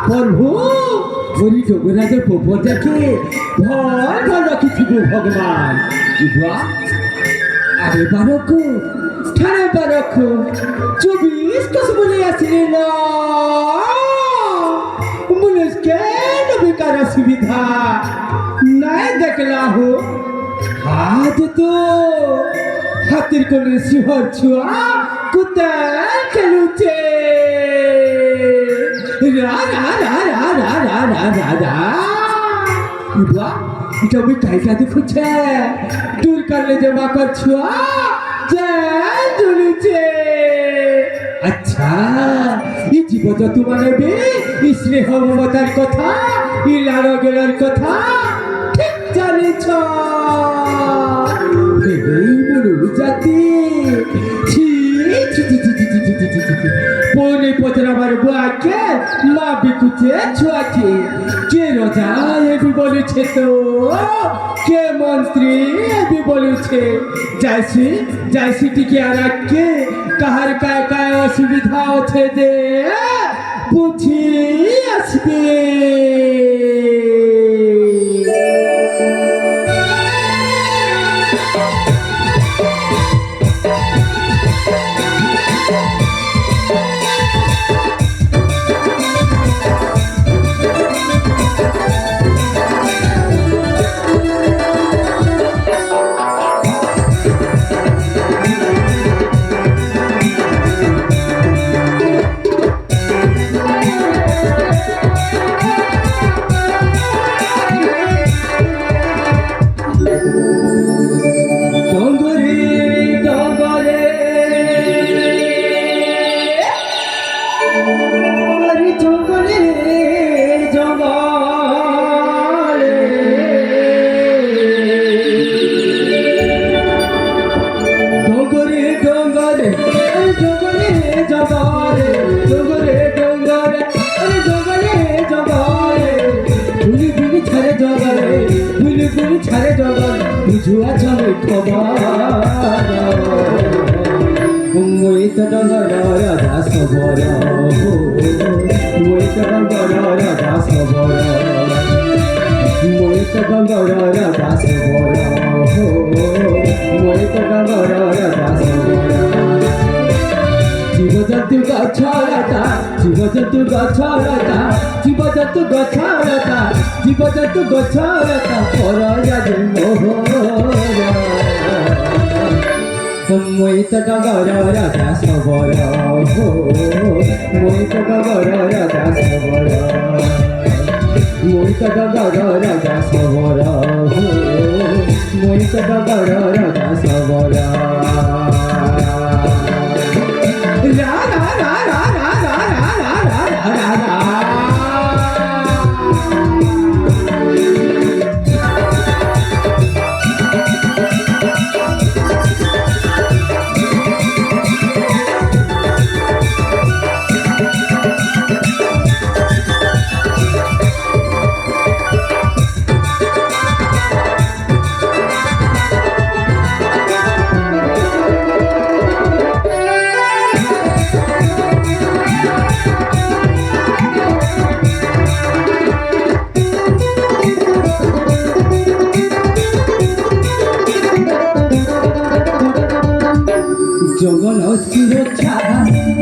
প্রভু হরি যোগরাজের প্রভুটাকে ভয় ভয় রাখিছিব ভগবান ইবা আরে বারক ঠারে বারক 24 কস বলে আসলে না মনুষ্যকে বেকার সুবিধা নাই দেখলা হো হাত তো হাতের কোলে শিহর ছুয়া কোথায় খেলুছে রা রা রা রা রা রা রা রা রা ইবা এটা ওই কাইটা দেখুছে দূর করলে যে মাকড় ছুয়া যায় চলেছে আচ্ছা এই জীবজন্তু মানবে এই স্নেহ মমতার কথা এই লাড়ো গেলার কথা ঠিক জানিছ এই মনু জাতি ছি ছি ছি ছি ছি ছি ছি ছি ছি পনে পথের আমার বুয়াকে মা বিকুছে ছুয়াকে কে রাজা এবি বলেছে তো কে মন্ত্রী এবি বলেছে যাইছি টিকে আর কে কাহার কায় কায় অসুবিধা আছে যে বুঝি আসবে বুঝুয়া চলে খবর মই তো ডঙ্গর রাজা সবর মই তো ডঙ্গর রাজা সবর মই তো ডঙ্গর রাজা সবর মই তো ডঙ্গর রাজা সবর জীবজন্তু গছলতা জীবজন্তু গছলতা জীবজন্তু গছলতা জীবজন্তু গছলতা পরয়াজে মোহরা মই তো ডগর রাজা সবর মই তো ডগর রাজা সবর মই তো ডগর রাজা সবর মই তো ডগর রাজা সবর রা রা রা রা রা রা রা রা রা রা রা জগন সুরক্ষা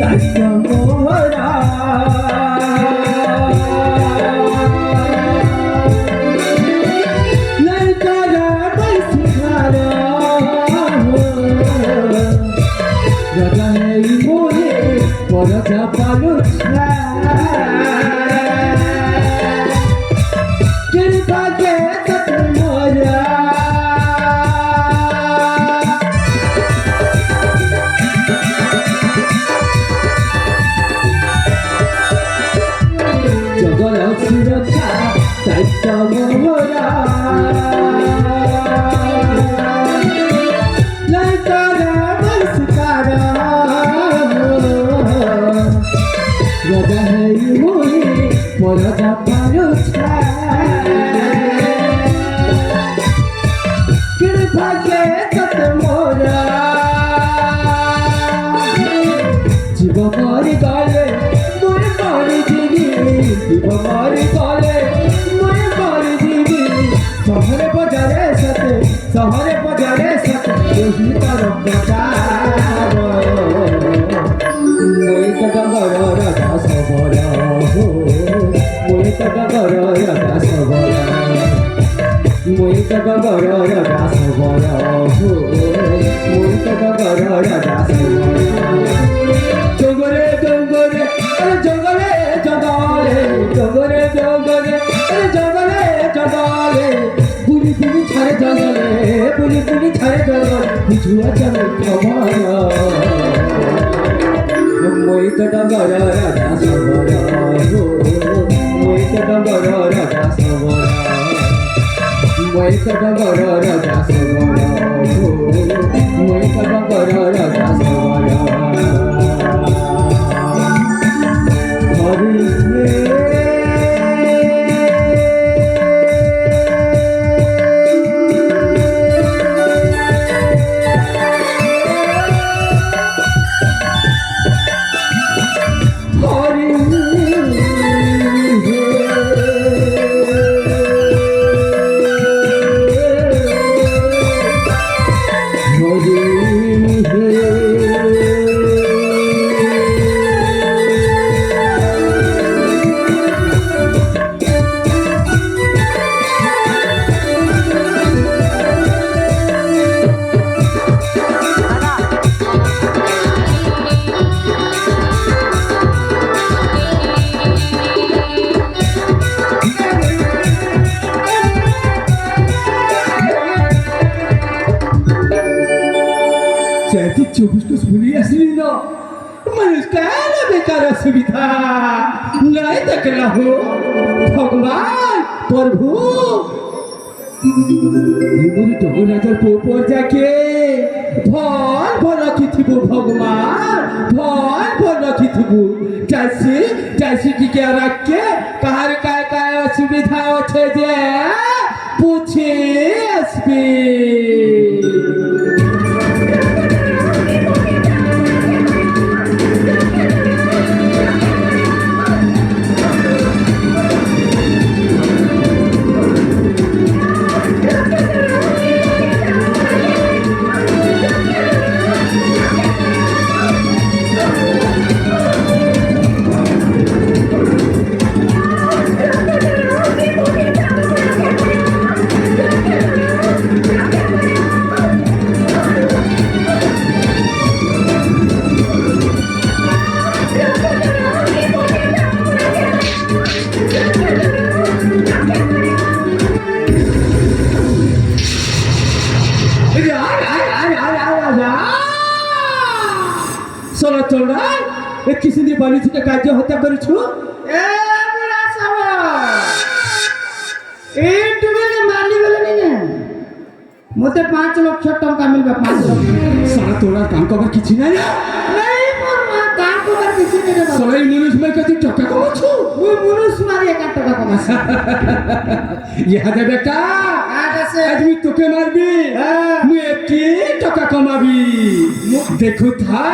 দায়িত্ব মোরা লঙ্কারা বৈশিখার রাজা নেই মোহে পরজা পালো কৃপাকে সত মোরা সুরক্ষা দায়িত্ব মোরা লঙ্কারা বৈশিখার রাজা হেই মোহে পরজা পালো কৃপাকে সত মোরা জীব মরি গলে মোর মরি জিগি শিব মারি তলে মই মারি দিবি শহরে বাজারে সাথে শহরে বাজারে সাথে ওহি তার প্রচার মই তো ডঙ্গর রাজা সবর মই তো ডঙ্গর রাজা সবর মই তো ডঙ্গর রাজা সবর মই তো ডঙ্গর রাজা সবর জঙ্গলে জঙ্গলে জঙ্গলে জঙ্গলে জঙ্গলে জঙ্গলে জঙ্গলে জঙ্গলে বুলি বুলি ছাড়ে জঙ্গলে বুলি বুলি ছাড়ে জঙ্গলে বুঝুয়া চলে খবর মই তো ডঙ্গর রাজা সবর মই তো ডঙ্গর রাজা সবর মই তো ডঙ্গর রাজা সবর মই তো ডঙ্গর রাজা সবর চারটি চব্বিশটা শুনে আসলি না মানুষ কেন বেকার অসুবিধা নাই দেখলা হো ভগবান প্রভু এমনি জগন্নাথের পোপর যাকে ভল ভল রাখিথিব ভগবান ভল ভল রাখিথিব চাষি চাষি টিকে রাখকে কাহার কায় কায় অসুবিধা আছে যে পুছে আসবে চলা চলা কিছু দিন বাড়ি থেকে কার্য হত্যা করেছো মতে 5 লক্ষ টাকা মিলবে 5 লক্ষ সারা তোলার কাম করার কিছু নাই কাম করার কিছু নেই সবাই মানুষ মার কাছে টাকা কমাচ্ছ ওই মানুষ মারি 1 টাকা কমাছে ইহা বেটা আদমি তোকে মারবি মুই একটি টাকা কমাবি দেখো থা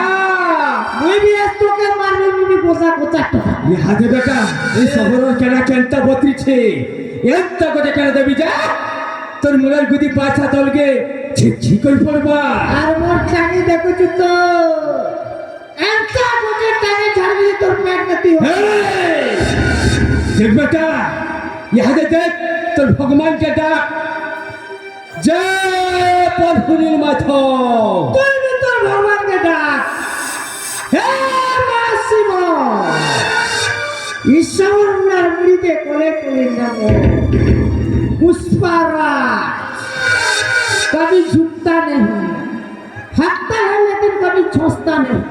মুই বি তোকে মারবি মুই বোঝা 50 টাকা ইহা বেটা এই শহরের কেনা কেনটা বত্রিছে এত করে কেন দেবি যা তোর মুলার গুদি পাছা তলকে ছিছি কই পড়বা আর মোর টানি দেখুছ তো এত গোটে টানি ছাড়বি তোর পেট নাতি দেখ বেটা ইহা দেখ তোর ভগবানকে ডাক জয় পরশুনির মাথ তুই তোর ভগবানকে ডাক হে মা শিব ঈশ্বর মুলার মুড়িতে কোলে কোলে নাম पुष्पाराज कभी झुकता नहीं हटता है लेकिन कभी छोड़ता नहीं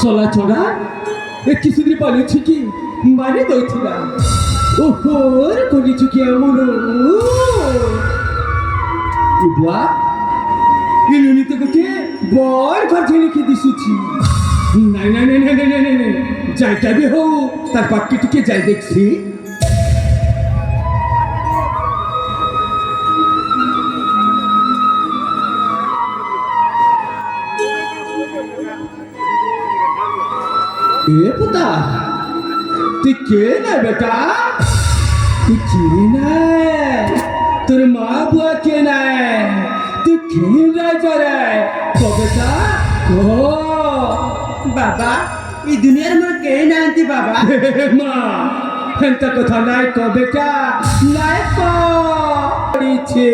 চলা চলা এ কিছুদিন পালিয়েছি কি মানে দৌছিলা ওপর করেছি কি এমন বুয়া ইলুনি তো বর ঘর লিখে দিশুছি নাই নাই নাই নাই নাই নাই নাই যাইটা বি হও তার বাক্যে টিকে যাই দেখছি এ পুতা তুই কে না বেটা তুই কে না তোর মা বুয়া কে নাই তুই খেয়ে যায় চলে বেটা ও বাবা এই দুনিয়ার মোর কেই নাহান্তি বাবা মা এন্তা কথা নাই তো বেটা নাই করিছে